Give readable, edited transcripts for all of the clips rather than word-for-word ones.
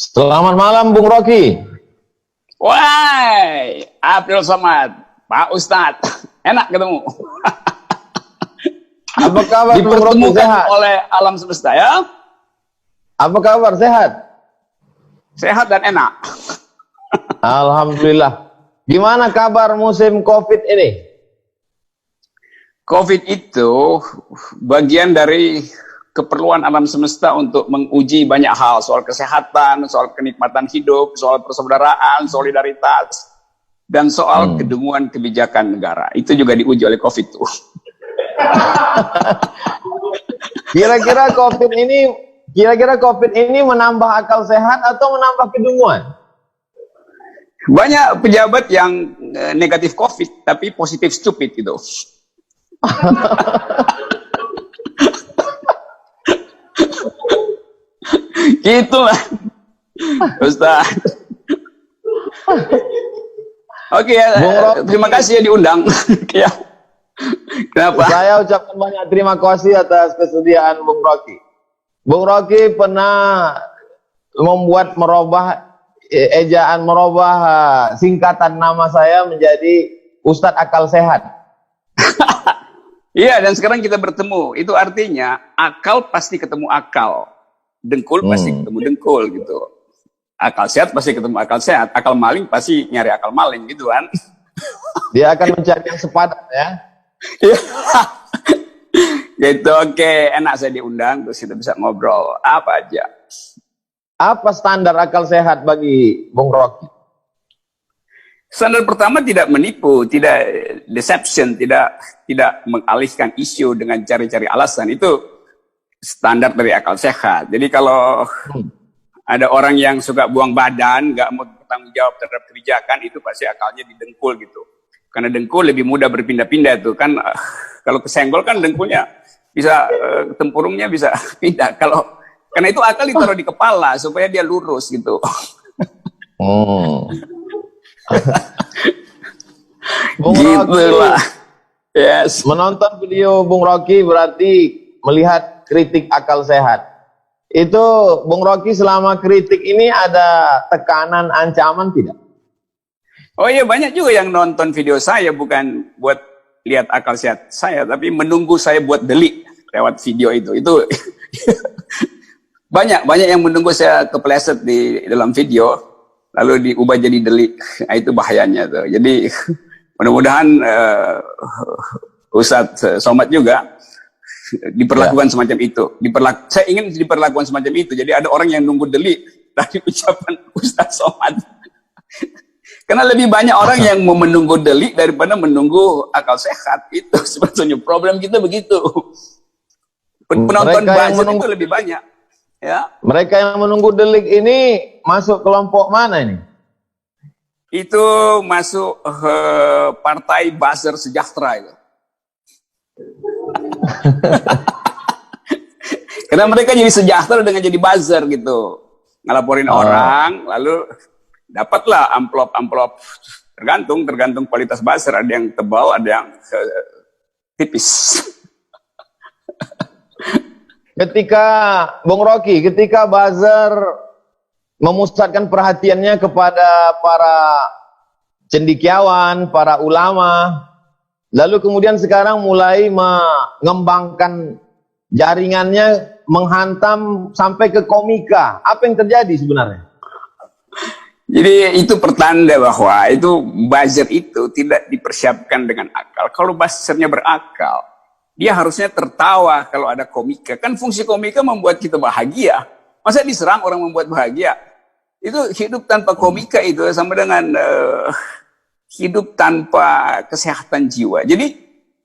Selamat malam, Bung Rocky. Wah, Abdul Somad, Pak Ustadz, enak ketemu. Apa kabar, Bung Rocky? Dipertemukan Sehat? oleh alam semesta ya. Apa kabar? Sehat? Sehat dan enak. Alhamdulillah. Gimana kabar musim COVID ini? COVID itu bagian dari keperluan alam semesta untuk menguji banyak hal, soal kesehatan, soal kenikmatan hidup, soal persaudaraan, solidaritas, dan soal kedunguan kebijakan negara. Itu juga diuji oleh COVID tuh. Kira-kira COVID ini menambah akal sehat atau menambah kedunguan? Banyak pejabat yang negatif COVID tapi positif stupid gitu. Gitulah Ustaz. Oke ya, terima kasih ya diundang. Ya. Kenapa? Saya ucapkan banyak terima kasih atas kesediaan Bung Rocky. Bung Rocky pernah merubah singkatan nama saya menjadi Ustadz Akal Sehat. Iya, dan sekarang kita bertemu. Itu artinya akal pasti ketemu akal. Dengkul pasti ketemu dengkul gitu. Akal sehat pasti ketemu akal sehat. Akal maling pasti nyari akal maling gitu kan. Dia akan mencari yang sepadan ya. Gitu, oke. Enak saya diundang, terus kita bisa ngobrol apa aja. Apa standar akal sehat bagi Bung Rocky? Standar pertama tidak menipu, tidak deception, tidak mengalihkan isu dengan cari-cari alasan. Itu standar dari akal sehat. Jadi kalau ada orang yang suka buang badan, nggak mau bertanggung jawab terhadap kebijakan, itu pasti akalnya didengkul gitu. Karena dengkul lebih mudah berpindah-pindah tuh kan. Kalau kesenggol kan dengkulnya bisa tempurungnya bisa pindah. Karena itu akal ditaruh di kepala supaya dia lurus gitu. Bung Gitu lah. Yes. Menonton video Bung Rocky berarti melihat kritik akal sehat. Itu Bung Rocky selama kritik ini ada tekanan, ancaman tidak? Oh iya, banyak juga yang nonton video saya bukan buat lihat akal sehat saya, tapi menunggu saya buat delik lewat video itu. Itu banyak yang menunggu saya kepleset di dalam video, lalu diubah jadi delik. Nah, itu bahayanya tuh. Jadi mudah-mudahan Ustadz Somad juga diperlakukan semacam itu. Saya ingin diperlakukan semacam itu. Jadi ada orang yang nunggu delik dari ucapan Ustadz Somad. Karena lebih banyak orang yang mau menunggu delik daripada menunggu akal sehat. Itu sebetulnya problem kita begitu. Penonton buzzer itu lebih banyak. Ya. Mereka yang menunggu delik ini masuk kelompok mana ini? Itu masuk partai buzzer sejahtera itu. Karena mereka jadi sejahtera dengan jadi buzzer gitu. Ngelaporin orang, lalu dapatlah amplop tergantung kualitas buzzer, ada yang tebal, ada yang tipis. Ketika buzzer memusatkan perhatiannya kepada para cendekiawan, para ulama, lalu kemudian sekarang mulai mengembangkan jaringannya, menghantam sampai ke komika. Apa yang terjadi sebenarnya? Jadi itu pertanda bahwa itu buzzer itu tidak dipersiapkan dengan akal. Kalau buzzernya berakal, dia harusnya tertawa kalau ada komika. Kan fungsi komika membuat kita bahagia. Masa diserang orang membuat bahagia? Itu hidup tanpa komika itu sama dengan hidup tanpa kesehatan jiwa. Jadi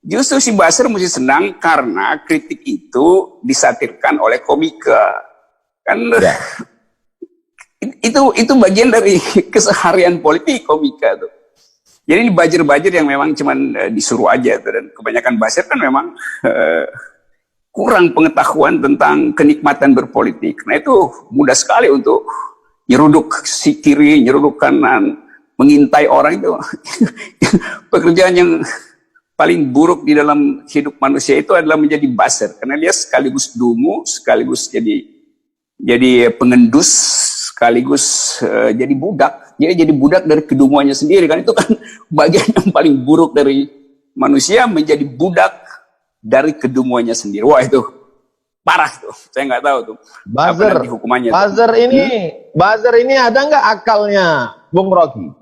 justru si buzzer mesti senang karena kritik itu disatirkan oleh komika. Kan itu bagian dari keseharian politik komika tuh. Jadi ini buzzer yang memang cuman disuruh aja tuh, dan kebanyakan buzzer kan memang kurang pengetahuan tentang kenikmatan berpolitik. Nah itu mudah sekali untuk nyeruduk si kiri, nyeruduk kanan, mengintai orang itu. Pekerjaan yang paling buruk di dalam hidup manusia itu adalah menjadi buzzer, karena dia sekaligus dungu, sekaligus jadi pengendus, sekaligus jadi budak. Dia jadi budak dari kedunguannya sendiri kan, itu kan bagian yang paling buruk dari manusia, menjadi budak dari kedunguannya sendiri. Wah itu parah tuh, saya nggak tahu tuh. Buzzer, hukumannya. Buzzer ini ada nggak akalnya, Bung Rocky?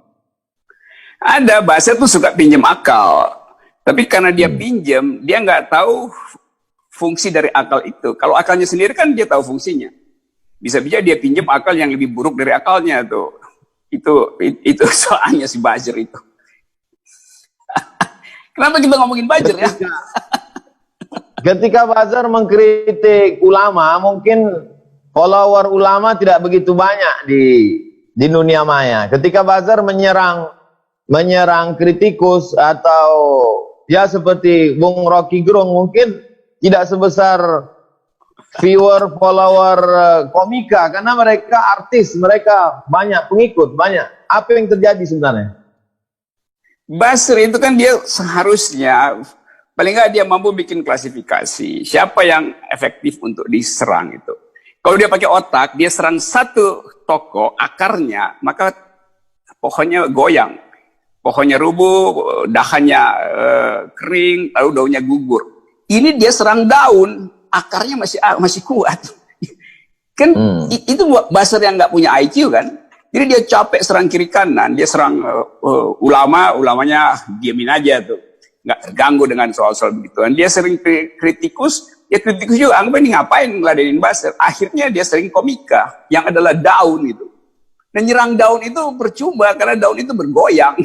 Ada, buzzer tuh suka pinjam akal, tapi karena dia pinjam, dia nggak tahu fungsi dari akal itu. Kalau akalnya sendiri kan dia tahu fungsinya. Bisa-bisa dia pinjam akal yang lebih buruk dari akalnya tuh. Itu soalnya si buzzer itu. Kenapa kita ngomongin buzzer ya? Ketika buzzer mengkritik ulama, mungkin follower ulama tidak begitu banyak di dunia maya. Ketika buzzer menyerang kritikus atau ya seperti Bung Rocky Gerung, mungkin tidak sebesar viewer, follower komika, karena mereka artis, mereka banyak pengikut, banyak. Apa yang terjadi sebenarnya? Buzzer itu kan dia seharusnya, paling nggak dia mampu bikin klasifikasi, siapa yang efektif untuk diserang itu. Kalau dia pakai otak, dia serang satu tokoh, akarnya, maka pohonnya goyang. Pohonnya rubuh, dahannya kering, lalu daunnya gugur. Ini dia serang daun, akarnya masih kuat. Kan itu buzzer yang nggak punya IQ kan. Jadi dia capek serang kiri kanan, dia serang ulamanya diamin aja tuh, nggak terganggu dengan soal-soal begituan. Dia sering kritikus, ya kritikus juga anggap ini ngapain ngeladenin buzzer. Akhirnya dia sering komika yang adalah daun itu. Dan nyerang daun itu percuma karena daun itu bergoyang.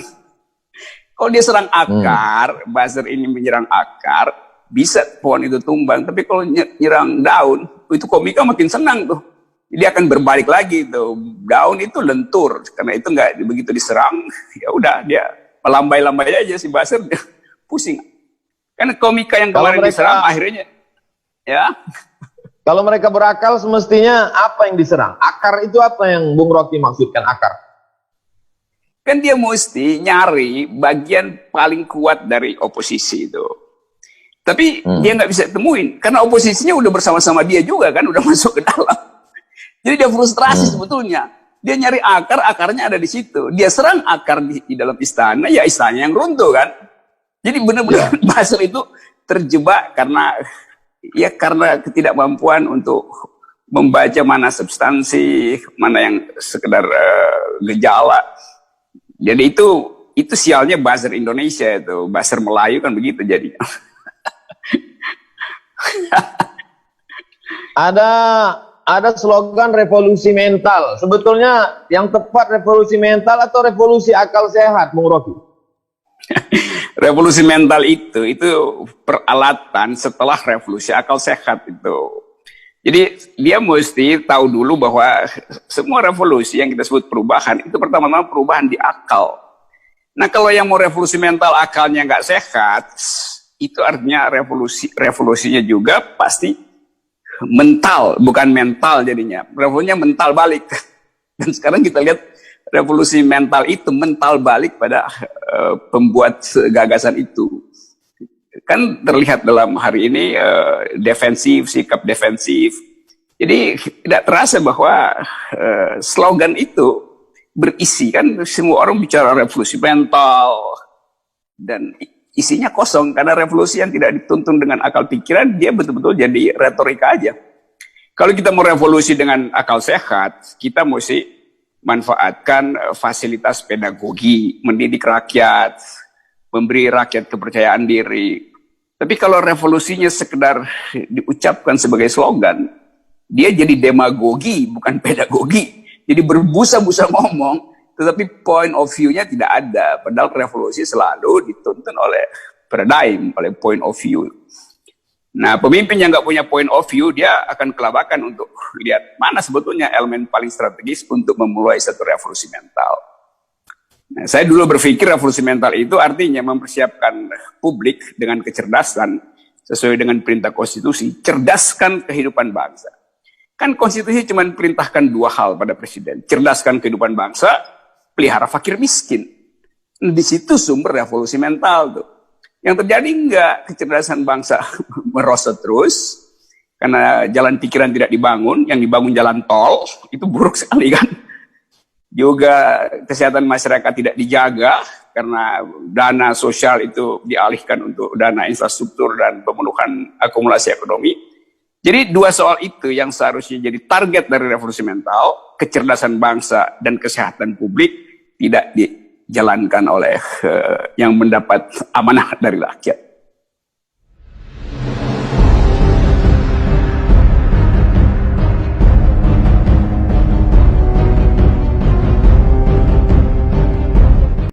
Kalau dia serang akar, buzzer ini menyerang akar, bisa pohon itu tumbang. Tapi kalau nyerang daun, itu komika makin senang tuh. Dia akan berbalik lagi tuh. Daun itu lentur, karena itu nggak begitu diserang. Ya udah dia melambai-lambai aja si buzzer, dia pusing. Karena komika yang kemarin diserang akhirnya, ya. Kalau mereka berakal, semestinya apa yang diserang? Akar itu apa yang Bung Rocky maksudkan akar? Kan dia mesti nyari bagian paling kuat dari oposisi itu. Tapi dia nggak bisa temuin, karena oposisinya udah bersama-sama dia juga kan, udah masuk ke dalam. Jadi dia frustrasi sebetulnya. Dia nyari akar, akarnya ada di situ. Dia serang akar di dalam istana, ya istana yang runtuh kan. Jadi benar-benar buzzer itu terjebak karena ketidakmampuan untuk membaca mana substansi, mana yang sekedar gejala. Jadi itu sialnya buzzer Indonesia itu, buzzer Melayu kan begitu jadinya. Ada slogan revolusi mental. Sebetulnya yang tepat revolusi mental atau revolusi akal sehat, Bung Rocky? Revolusi mental itu peralatan setelah revolusi akal sehat itu. Jadi dia mesti tahu dulu bahwa semua revolusi yang kita sebut perubahan itu pertama-tama perubahan di akal. Nah kalau yang mau revolusi mental akalnya nggak sehat, itu artinya revolusinya juga pasti mental, bukan mental jadinya. Revolusinya mental balik. Dan sekarang kita lihat revolusi mental itu mental balik pada pembuat gagasan itu. Kan terlihat dalam hari ini defensif, sikap defensif. Jadi tidak terasa bahwa slogan itu berisi, kan semua orang bicara revolusi mental dan isinya kosong karena revolusi yang tidak dituntun dengan akal pikiran, dia betul-betul jadi retorika aja. Kalau kita mau revolusi dengan akal sehat, kita mesti manfaatkan fasilitas pedagogi, mendidik rakyat, memberi rakyat kepercayaan diri. Tapi kalau revolusinya sekedar diucapkan sebagai slogan, dia jadi demagogi, bukan pedagogi. Jadi berbusa-busa ngomong, tetapi point of view-nya tidak ada. Padahal revolusi selalu dituntun oleh paradigm, oleh point of view. Nah, pemimpin yang nggak punya point of view, dia akan kelabakan untuk lihat mana sebetulnya elemen paling strategis untuk memulai satu revolusi mental. Nah, saya dulu berpikir revolusi mental itu artinya mempersiapkan publik dengan kecerdasan sesuai dengan perintah konstitusi, cerdaskan kehidupan bangsa. Kan konstitusi cuma perintahkan dua hal pada presiden, cerdaskan kehidupan bangsa, pelihara fakir miskin. Nah, di situ sumber revolusi mental tuh. Yang terjadi enggak, kecerdasan bangsa merosot terus, karena jalan pikiran tidak dibangun, yang dibangun jalan tol, itu buruk sekali kan. juga kesehatan masyarakat tidak dijaga karena dana sosial itu dialihkan untuk dana infrastruktur dan pemenuhan akumulasi ekonomi. Jadi dua soal itu yang seharusnya jadi target dari revolusi mental, kecerdasan bangsa dan kesehatan publik, tidak dijalankan oleh yang mendapat amanah dari rakyat.